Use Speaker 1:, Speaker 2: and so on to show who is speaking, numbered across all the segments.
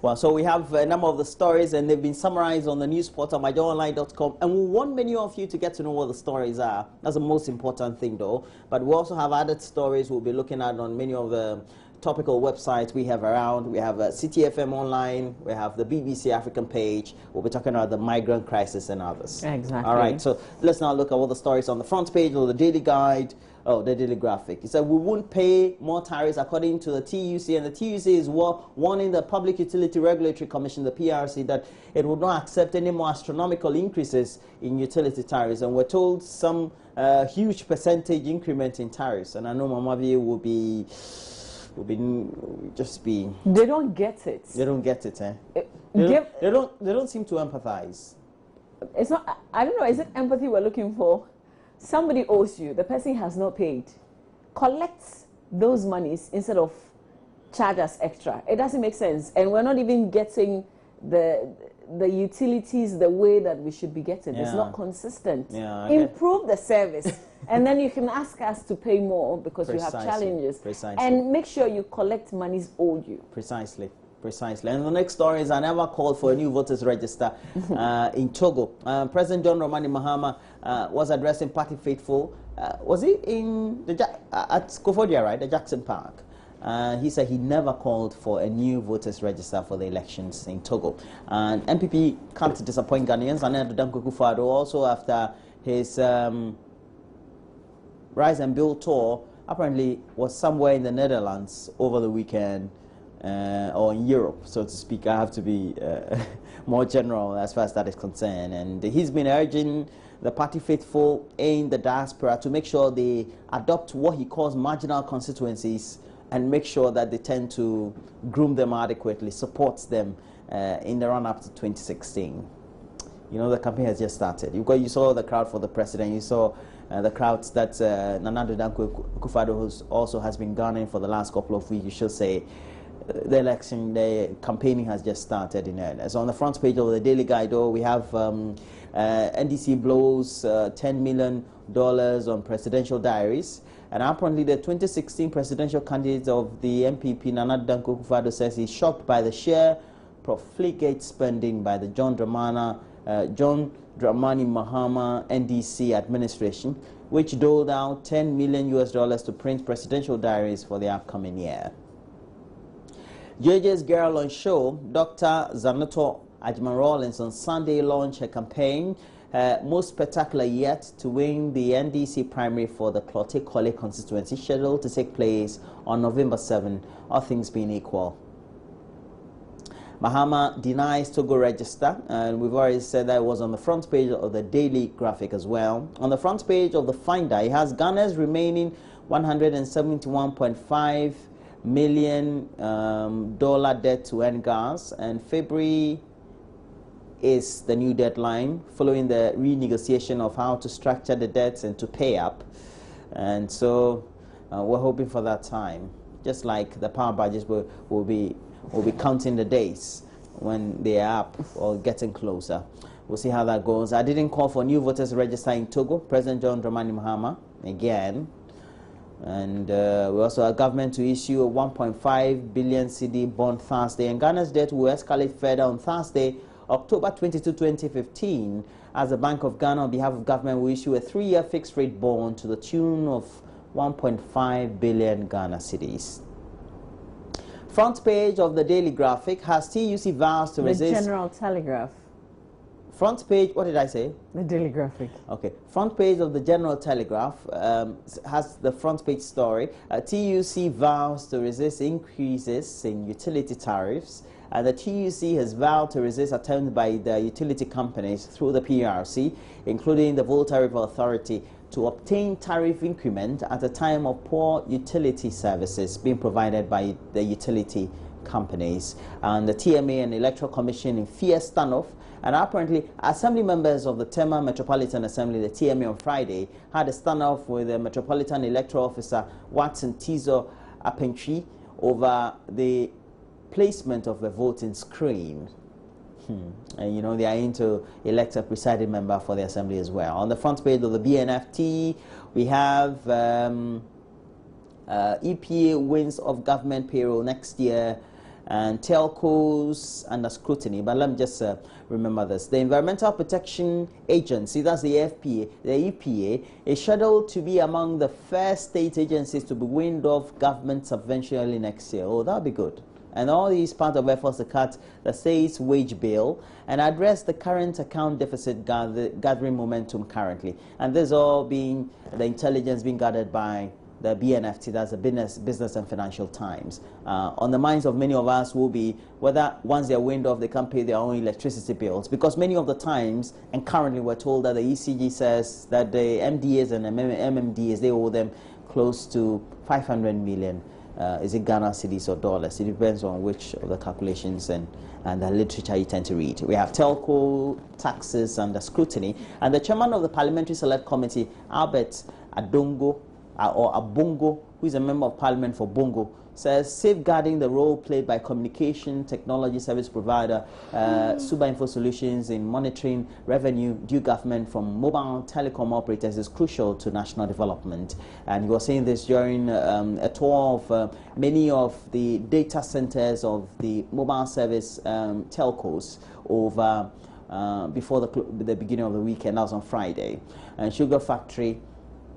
Speaker 1: Well, so we have a number of the stories, and they've been summarized on the news portal, myjoyonline.com, and we want many of you to get to know what the stories are. That's the most important thing, though. But we also have added stories we'll be looking at on many of the topical websites we have around. We have City FM Online, we have the BBC African page. We'll be talking about the migrant crisis and others.
Speaker 2: Exactly.
Speaker 1: All right, so let's now look at all the stories on the front page of the Daily Guide. Oh, the Daily Graphic. It said we won't pay more tariffs according to the TUC, and the TUC is warning the Public Utility Regulatory Commission, the PRC, that it would not accept any more astronomical increases in utility tariffs. And we're told some huge percentage increment in tariffs. And I know Mamavi will be.
Speaker 2: They don't get it.
Speaker 1: They don't get it, eh? They don't seem to empathize.
Speaker 2: It's not. I don't know. Is it empathy we're looking for? Somebody owes you. The person has not paid. Collect those monies instead of charge us extra. It doesn't make sense, and we're not even getting the utilities the way that we should be getting. Yeah. It's not consistent. Yeah, improve the service, and then you can ask us to pay more because you have challenges. Precisely. And make sure you collect monies owed you.
Speaker 1: Precisely. And the next story is an ever called for a new voters register in Togo. President John Dramani Mahama was addressing party faithful. Was he in at Kofodia, right, the Jackson Park? He said he never called for a new voters register for the elections in Togo. And MPP can't disappoint Ghanaians. And Danko Akufo-Addo also, after his Rise and Build tour, apparently was somewhere in the Netherlands over the weekend. Or in Europe, so to speak. I have to be more general as far as that is concerned. And he's been urging the party faithful in the diaspora to make sure they adopt what he calls marginal constituencies and make sure that they tend to groom them adequately, supports them in the run-up to 2016. You know, the campaign has just started. You saw the crowd for the president. You saw the crowds that Nana Addo Dankwa Akufo-Addo also has been garnering for the last couple of weeks, you should say. The campaigning has just started in earnest. So on the front page of the Daily Guide, we have NDC blows $10 million on presidential diaries. And apparently the 2016 presidential candidate of the MPP, Nana Addo Dankwa Akufo-Addo, says he's shocked by the sheer profligate spending by the John Dramani Mahama NDC administration, which doled out $10 million to print presidential diaries for the upcoming year. JJ's Girl on Show, Dr. Zanoto Ajman-Rawlings on Sunday launched her campaign, most spectacular yet, to win the NDC primary for the Klote Kole constituency, scheduled to take place on November 7, all things being equal. Mahama denies Togo register, and we've already said that it was on the front page of the Daily Graphic as well. On the front page of the Finder, it has Ghana's remaining $171.5 million debt to NGAS, and February is the new deadline following the renegotiation of how to structure the debts and to pay up. And so we're hoping for that time, just like the power budgets will be counting the days when they are up or getting closer. We'll see how that goes. I didn't call for new voters register in Togo. President John Dramani Mahama again. And we also have government to issue a 1.5 billion CD bond Thursday. And Ghana's debt will escalate further on Thursday, October 22, 2015, as the Bank of Ghana, on behalf of government, will issue a 3-year fixed-rate bond to the tune of 1.5 billion Ghana cedis. Front page of the Daily Graphic has TUC vows to resist.
Speaker 2: The General Telegraph.
Speaker 1: Front page, what did I say?
Speaker 2: The Daily Graphic.
Speaker 1: Okay. Front page of the General Telegraph has the front page story. TUC vows to resist increases in utility tariffs. And the TUC has vowed to resist attempts by the utility companies through the PRC, including the Volta River Authority, to obtain tariff increment at a time of poor utility services being provided by the utility companies. And the TMA and Electoral Commission in fierce standoff. And apparently, assembly members of the Tema Metropolitan Assembly, the TMA, on Friday, had a standoff with the Metropolitan Electoral Officer Watson Tizo Apentri over the placement of a voting screen. And you know, they are aiming to elect a presiding member for the assembly as well. On the front page of the BNFT, we have EPA wins of government payroll next year, and telcos under scrutiny. But let me just remember this. The Environmental Protection Agency, that's the EPA, is scheduled to be among the first state agencies to be weaned off government subvention early next year. Oh, that'll be good. And all these part of efforts to cut the state's wage bill and address the current account deficit gathering momentum currently. And this all being the intelligence being gathered by the BNFT, that's the Business and Financial Times. On the minds of many of us will be whether once they're weaned off, they can pay their own electricity bills. Because many of the times, and currently we're told that the ECG says that the MDAs and MMDAs, they owe them close to 500 million. Is it Ghana cedis or dollars? It depends on which of the calculations and the literature you tend to read. We have telco taxes under scrutiny. And the chairman of the Parliamentary Select Committee, Albert Adongo, or Abongo, who is a member of parliament for Bongo, says safeguarding the role played by communication technology service provider Suba Info Solutions in monitoring revenue due government from mobile telecom operators is crucial to national development. And he was saying this during a tour of many of the data centers of the mobile service telcos over before the beginning of the weekend. That was on Friday. And Sugar Factory,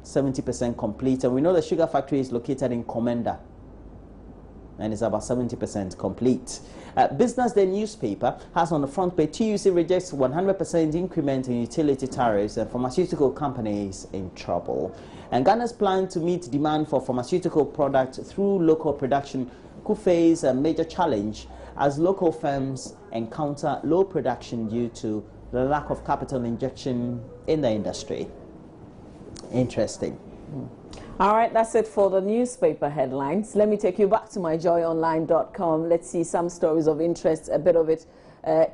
Speaker 1: 70% complete, and we know the sugar factory is located in Komenda, and it's about 70% complete. Business Day newspaper has on the front page, TUC rejects 100% increment in utility tariffs and pharmaceutical companies in trouble. And Ghana's plan to meet demand for pharmaceutical products through local production could face a major challenge as local firms encounter low production due to the lack of capital injection in the industry. Interesting.
Speaker 2: All right, that's it for the newspaper headlines. Let me take you back to myjoyonline.com. Let's see some stories of interest, a bit of it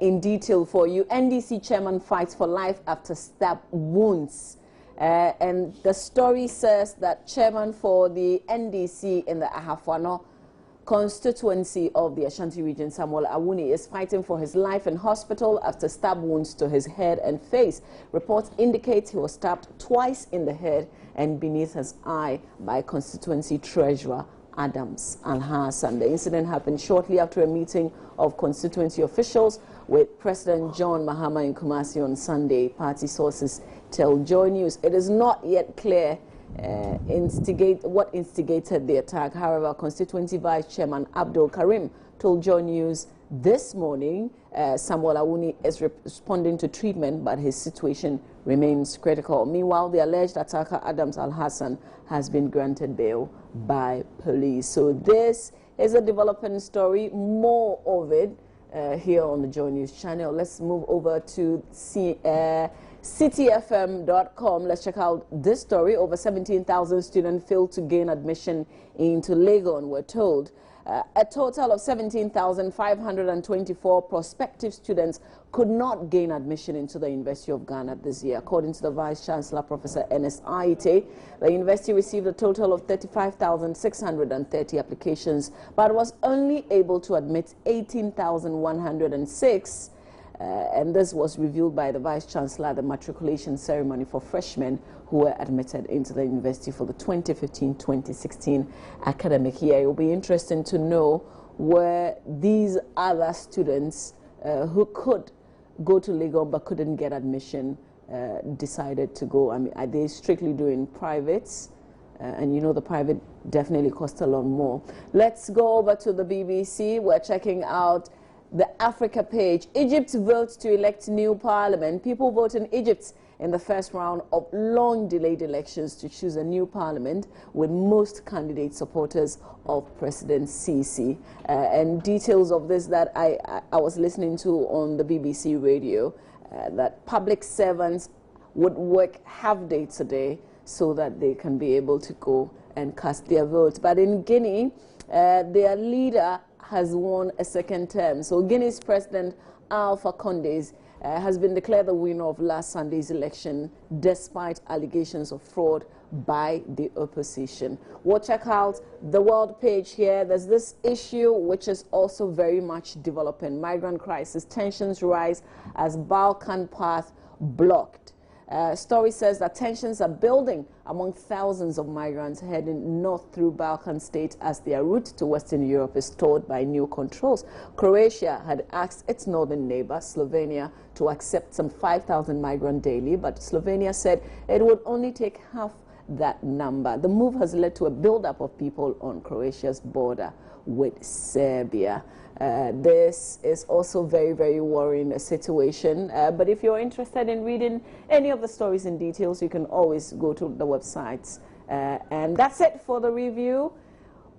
Speaker 2: in detail for you. NDC chairman fights for life after stab wounds. And the story says that chairman for the NDC in the Ahafwano constituency of the Ashanti region, Samuel Awuni, is fighting for his life in hospital after stab wounds to his head and face. Reports indicate he was stabbed twice in the head and beneath his eye by constituency treasurer Adams Al-Hassan. The incident happened shortly after a meeting of constituency officials with President John Mahama in Kumasi on Sunday, party sources tell Joy News. It is not yet clear what instigated the attack. However, constituency vice chairman Abdul Karim told Joy News this morning Samuel Awuni is responding to treatment, but his situation remains critical. Meanwhile, the alleged attacker Adams Al-Hassan has been granted bail by police. So this is a developing story. More of it here on the Joy News channel. Let's move over to cityfm.com. Let's check out this story. Over 17,000 students failed to gain admission into Legon, we're told. A total of 17,524 prospective students could not gain admission into the University of Ghana this year. According to the Vice Chancellor, Professor Ernest Aite, the university received a total of 35,630 applications, but was only able to admit 18,106. And this was revealed by the Vice Chancellor at the matriculation ceremony for freshmen who were admitted into the university for the 2015-2016 academic year. It will be interesting to know where these other students who could go to Legon but couldn't get admission decided to go. I mean, are they strictly doing privates? And you know the private definitely cost a lot more. Let's go over to the BBC. We're checking out the Africa page. Egypt votes to elect new parliament. People vote in Egypt in the first round of long-delayed elections to choose a new parliament, with most candidates supporters of President Sisi. And details of this that I was listening to on the BBC radio, that public servants would work half day today so that they can be able to go and cast their votes. But in Guinea, their leader has won a second term. So Guinea's President Alpha Conde's has been declared the winner of last Sunday's election despite allegations of fraud by the opposition. We'll check out the world page here. There's this issue which is also very much developing. Migrant crisis, tensions rise as Balkan path blocked. Story says that tensions are building among thousands of migrants heading north through Balkan states as their route to Western Europe is stalled by new controls. Croatia had asked its northern neighbor, Slovenia, to accept some 5,000 migrants daily, but Slovenia said it would only take half that number. The move has led to a buildup of people on Croatia's border with Serbia. This is also very, very worrying situation. But if you're interested in reading any of the stories in details, you can always go to the websites. And that's it for the review.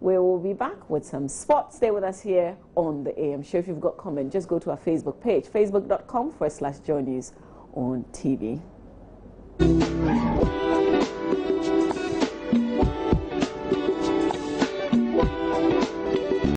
Speaker 2: We will be back with some sports. Stay with us here on the AM Show. If you've got comment, just go to our Facebook page, facebook.com/joynews on TV.